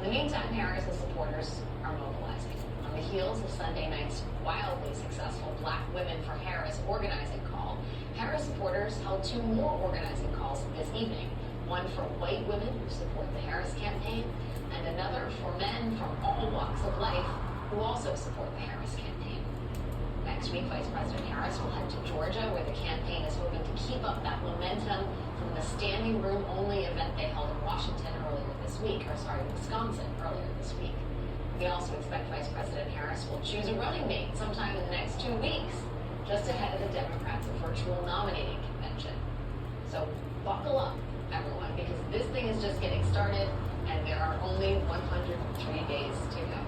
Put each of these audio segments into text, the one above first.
In the meantime, Harris's supporters are mobilizing. On the heels of Sunday night's wildly successful Black Women for Harris organizing call, Harris supporters held two more organizing calls this evening. One for white women who support the Harris campaign, and another for men from all walks of life who also support the Harris campaign. Next week, Vice President Harris will head to Georgia, where the campaign is hoping to keep up that momentum from the standing room only event they held in Wisconsin earlier this week. We also expect Vice President Harris will choose a running mate sometime in the next 2 weeks, just ahead of the Democrats' virtual nominating convention. So buckle up, everyone, because this thing is just getting started, and there are only 103 days to go.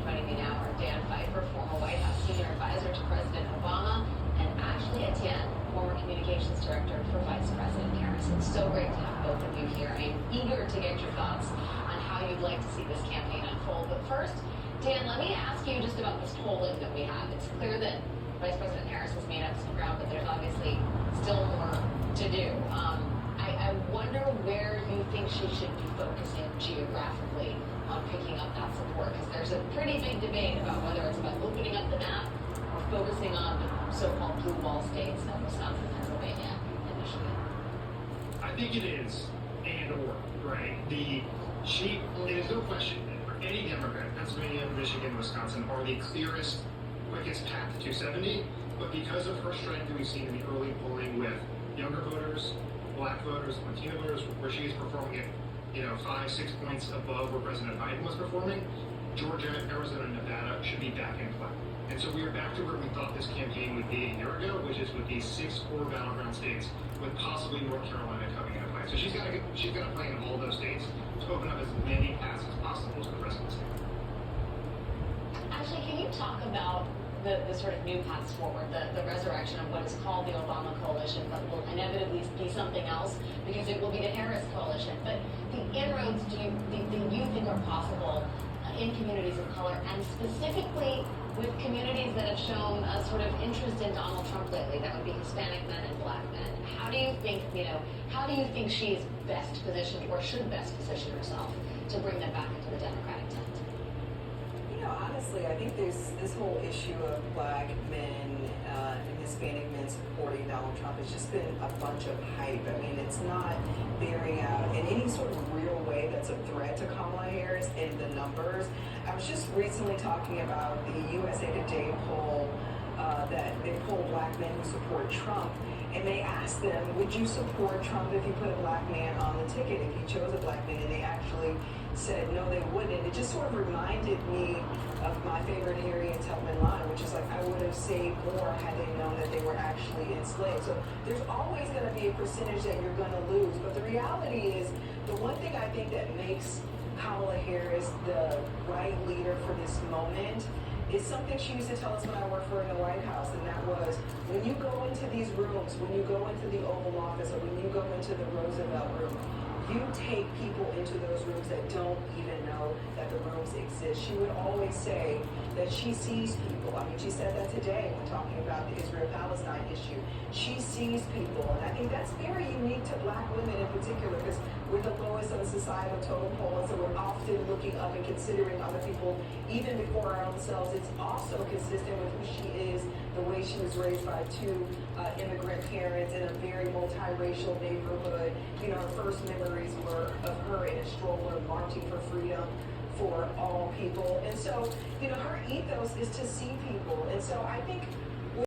Joining me now are Dan Pfeiffer, former White House senior advisor to President Obama, and Ashley Etienne, former communications director for Vice President Harris. It's so great to have both of you here. I'm eager to get your thoughts on how you'd like to see this campaign unfold. But first, Dan, let me ask you just about this polling that we have. It's clear that Vice President Harris has made up some ground, but there's obviously still more to do. I wonder where you think she should be focusing geographically on picking up that support, because there's a pretty big debate about whether it's about opening up the map or focusing on the so-called blue wall states of Wisconsin, Pennsylvania, and Michigan. I think it is and or, right? There's no question that for any Democrat, Pennsylvania, Michigan, Wisconsin are the clearest, quickest path to 270. But because of her strength that we've seen in the early polling with younger voters, Black voters, Latino voters, where she is performing at 5-6 points above where President Biden was performing, Georgia, Arizona, and Nevada should be back in play. And so we are back to where we thought this campaign would be a year ago, which is with these 6 core battleground states, with possibly North Carolina coming into play. So she's got to play in all those states to open up as many paths as possible to the presidency. Actually, can you talk about the sort of new paths forward, the resurrection of what is called the Obama coalition, but will inevitably be something else because it will be the Harris coalition. But the inroads do you think are possible in communities of color, and specifically with communities that have shown a sort of interest in Donald Trump lately? That would be Hispanic men and Black men. How do you think she is best positioned, or should best position herself, to bring them back into the Democratic tent? Honestly, I think there's this whole issue of Black men and Hispanic men supporting Donald Trump. It's just been a bunch of hype. I mean, it's not bearing out in any sort of real way that's a threat to Kamala Harris in the numbers. I was just recently talking about the USA Today poll that they polled Black men who support Trump. And they asked them, would you support Trump if you put a Black man on the ticket, if you chose a Black man? And they actually said, no, they wouldn't. It just sort of reminded me of my favorite Harriet Tubman line, which is like, I would have saved more had they known that they were actually enslaved. So there's always going to be a percentage that you're going to lose. But the reality is, the one thing I think that makes Kamala Harris the right leader for this moment is something she used to tell us when I worked for her in the White House, and that was, when you go into these rooms, when you go into the Oval Office, or when you go into the Roosevelt room, you take people into those rooms that don't even know that the rooms exist. She would always say that she sees people. I mean, she said that today when talking about the Israel-Palestine issue. She sees people, and I think that's very unique to Black women in particular, because we're the lowest on the societal totem pole, and so we're often looking up and considering other people even before our own selves. It's also consistent with who she is, the way she was raised by two immigrant parents in a very multiracial neighborhood. Her first memories were of her in a stroller marching for freedom for all people. And so, her ethos is to see people. And so I think